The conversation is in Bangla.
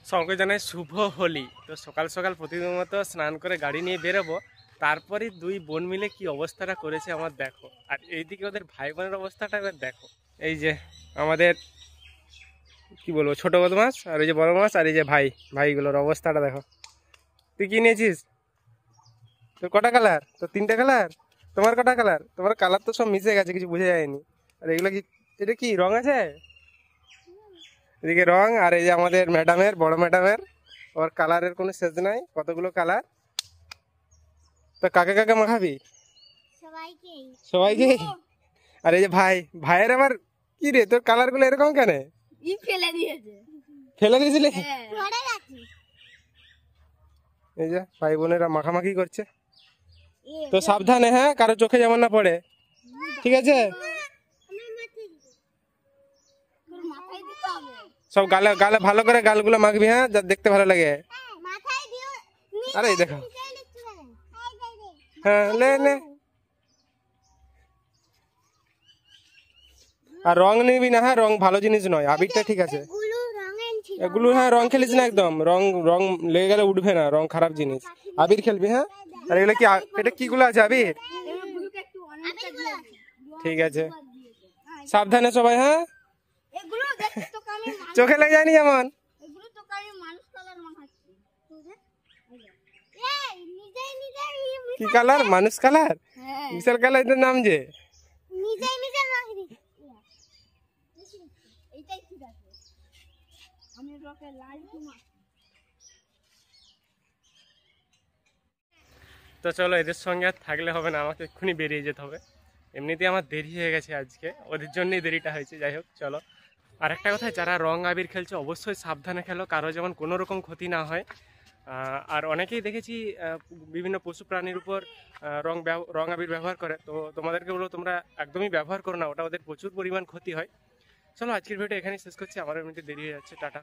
সকলকে জানাই শুভ হোলি। তো সকাল সকাল প্রতিদিনের মতো স্নান করে গাড়ি নিয়ে বেরোবো, তারপরে দুই বোন মিলে কি অবস্থাটা করেছে আমার দেখো। আর এইদিকে ওদের ভাই বোনের অবস্থাটা এবার দেখো। এই যে আমাদের কি বলবো ছোট বদমাস, আর এই যে বড় মাছ, আর এই যে ভাইগুলোর অবস্থাটা দেখো। তুই কি নিয়েছিস? তোর কটা কালার? তোর তিনটে কালার? তোমার কটা কালার? তোমার কালার তো সব মিশে গেছে, কিছু বুঝে যায়নি। আর এগুলো কি, এটা কি রং আছে? এদিকে রং, আর এই যে আমাদের ম্যাডামের, বড় ম্যাডামের, ওর কালারের কোনো শেষ নাই, কতগুলো কালার। তো কাকে কাকে মাখাবি? সবাইকে। আর এই যে ভাইয়ের আবার কি রে, তোর কালার গুলো এরকম কেন? ফেলে দিয়েছিলে? এই যে ভাই বোনেরা মাখামাখি করছে। তো সাবধানে, হ্যাঁ, কারো চোখে যেমন না পড়ে, ঠিক আছে? সব গালে গালে ভালো করে গালগুলো মাখবি, হ্যাঁ, যা দেখতে ভালো লাগে। আরে দেখো, হ্যাঁ লে নে। আর রং নিবি না, হ্যাঁ, রং ভালো জিনিস নয়, আবিরটা ঠিক আছে। এগুলো হ্যাঁ, রং খেলিস না একদম, রং রং লেগে গেলে উঠবে না, রং খারাপ জিনিস। আবির খেলবি, হ্যাঁ। আর এগুলো কি, এটা কি গুলো আছে আবির? ঠিক আছে, সাবধানে সবাই, হ্যাঁ, চোখে লেগে যায়নি যেমন। কি কালার? মানুষ কালার, বিশাল কালার, এটার নাম যে। তো চলো, এদের সঙ্গে আর থাকলে হবে না, আমাকে এক্ষুনি বেরিয়ে যেতে হবে। এমনিতেই আমার দেরি হয়ে গেছে আজকে, ওদের জন্যই দেরিটা হয়েছে। যাই হোক, চলো। আর একটা কথা, যারা রং আবির খেলছে অবশ্যই সাবধানে খেলো, কারো যেমন কোনো রকম ক্ষতি না হয়। আর অনেকেই দেখেছি বিভিন্ন পশু প্রাণীর উপর রং আবির ব্যবহার করে। তো তোমাদেরকে বলবো, তোমরা একদমই ব্যবহার করো না, ওটা ওদের প্রচুর পরিমাণ ক্ষতি হয়। চলো, আজকের ভিডিও এখানেই শেষ করছি, আমার এমনিতে দেরি হয়ে যাচ্ছে। টাটা।